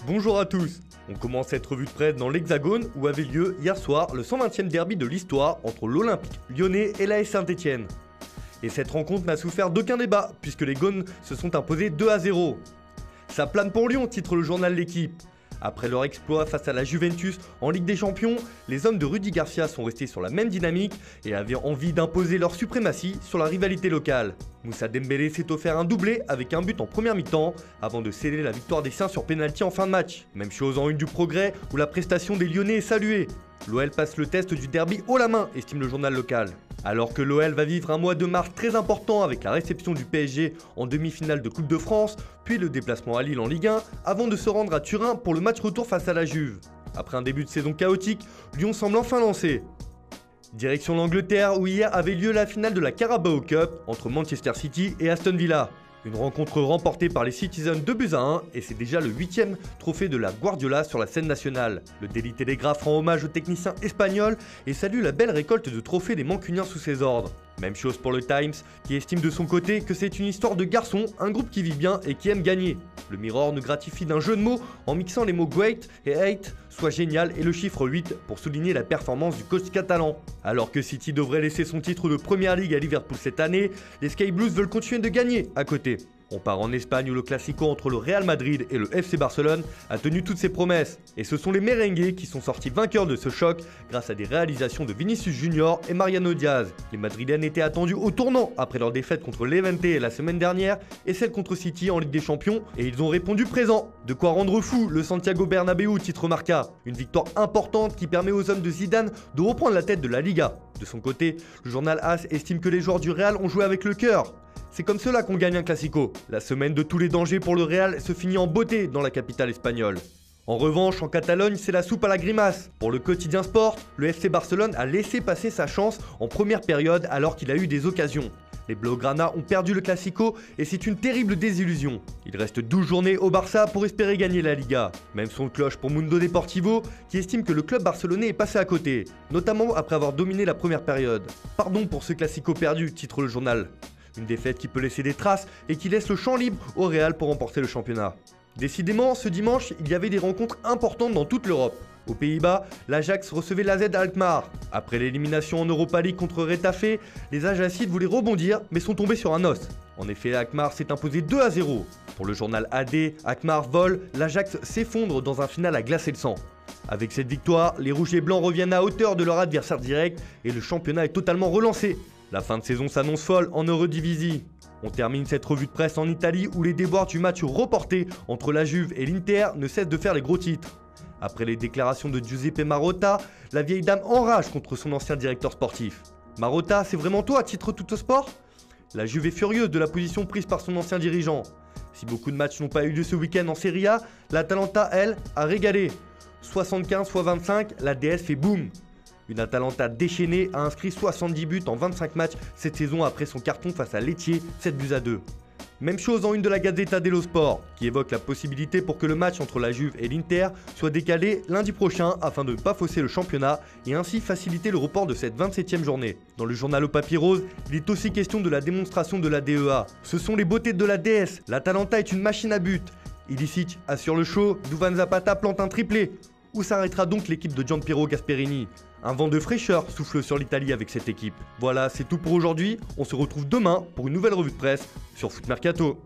Bonjour à tous. On commence cette revue de presse dans l'Hexagone où avait lieu hier soir le 120e derby de l'histoire entre l'Olympique lyonnais et l'AS Saint-Etienne. Et cette rencontre n'a souffert d'aucun débat puisque les Gones se sont imposés 2-0. Ça plane pour Lyon, titre le journal L'Équipe. Après leur exploit face à la Juventus en Ligue des Champions, les hommes de Rudy Garcia sont restés sur la même dynamique et avaient envie d'imposer leur suprématie sur la rivalité locale. Moussa Dembélé s'est offert un doublé avec un but en première mi-temps avant de sceller la victoire des siens sur pénalty en fin de match. Même chose en une du Progrès où la prestation des Lyonnais est saluée. L'OL passe le test du derby haut la main, estime le journal local. Alors que l'OL va vivre un mois de mars très important avec la réception du PSG en demi-finale de Coupe de France, puis le déplacement à Lille en Ligue 1, avant de se rendre à Turin pour le match retour face à la Juve. Après un début de saison chaotique, Lyon semble enfin lancé. Direction l'Angleterre où hier avait lieu la finale de la Carabao Cup entre Manchester City et Aston Villa. Une rencontre remportée par les Citizens 2-1 et c'est déjà le 8e trophée de la Guardiola sur la scène nationale. Le Daily Telegraph rend hommage aux techniciens espagnols et salue la belle récolte de trophées des Mancuniens sous ses ordres. Même chose pour le Times qui estime de son côté que c'est une histoire de garçons, un groupe qui vit bien et qui aime gagner. Le Mirror nous gratifie d'un jeu de mots en mixant les mots great et hate, soit génial et le chiffre 8 pour souligner la performance du coach catalan. Alors que City devrait laisser son titre de Première Ligue à Liverpool cette année, les Sky Blues veulent continuer de gagner à côté. On part en Espagne où le Classico entre le Real Madrid et le FC Barcelone a tenu toutes ses promesses. Et ce sont les merengues qui sont sortis vainqueurs de ce choc grâce à des réalisations de Vinicius Junior et Mariano Diaz. Les Madrilènes étaient attendus au tournant après leur défaite contre Levante la semaine dernière et celle contre City en Ligue des Champions et ils ont répondu présent. De quoi rendre fou le Santiago Bernabéu, titre Marca. Une victoire importante qui permet aux hommes de Zidane de reprendre la tête de la Liga. De son côté, le journal AS estime que les joueurs du Real ont joué avec le cœur. C'est comme cela qu'on gagne un Classico. La semaine de tous les dangers pour le Real se finit en beauté dans la capitale espagnole. En revanche, en Catalogne, c'est la soupe à la grimace. Pour le quotidien sport, le FC Barcelone a laissé passer sa chance en première période alors qu'il a eu des occasions. Les Blaugrana ont perdu le Classico et c'est une terrible désillusion. Il reste 12 journées au Barça pour espérer gagner la Liga. Même son de cloche pour Mundo Deportivo qui estime que le club barcelonais est passé à côté, notamment après avoir dominé la première période. Pardon pour ce Classico perdu, titre le journal. Une défaite qui peut laisser des traces et qui laisse le champ libre au Real pour remporter le championnat. Décidément, ce dimanche, il y avait des rencontres importantes dans toute l'Europe. Aux Pays-Bas, l'Ajax recevait l'AZ Alkmaar. Après l'élimination en Europa League contre Retafe, les Ajacides voulaient rebondir mais sont tombés sur un os. En effet, Alkmaar s'est imposé 2-0. Pour le journal AD, Alkmaar vole, l'Ajax s'effondre dans un final à glacer le sang. Avec cette victoire, les Rouges et Blancs reviennent à hauteur de leur adversaire direct et le championnat est totalement relancé. La fin de saison s'annonce folle en Eredivisie. On termine cette revue de presse en Italie où les déboires du match reporté entre la Juve et l'Inter ne cessent de faire les gros titres. Après les déclarations de Giuseppe Marotta, la vieille dame enrage contre son ancien directeur sportif. Marotta, c'est vraiment toi à titre Tuttosport ? La Juve est furieuse de la position prise par son ancien dirigeant. Si beaucoup de matchs n'ont pas eu lieu ce week-end en Serie A, l'Atalanta, elle, a régalé. 75 x 25, la DS fait boum. Une Atalanta déchaînée a inscrit 70 buts en 25 matchs cette saison après son carton face à Lecce, 7-2. Même chose en une de la Gazzetta dello Sport, qui évoque la possibilité pour que le match entre la Juve et l'Inter soit décalé lundi prochain afin de ne pas fausser le championnat et ainsi faciliter le report de cette 27e journée. Dans le journal au papier rose, il est aussi question de la démonstration de la DEA. Ce sont les beautés de la DS, l'Atalanta est une machine à but. Ilicic assure le show, Duvan Zapata plante un triplé. Où s'arrêtera donc l'équipe de Gianpiero Gasperini ? Un vent de fraîcheur souffle sur l'Italie avec cette équipe. Voilà, c'est tout pour aujourd'hui. On se retrouve demain pour une nouvelle revue de presse sur Foot Mercato.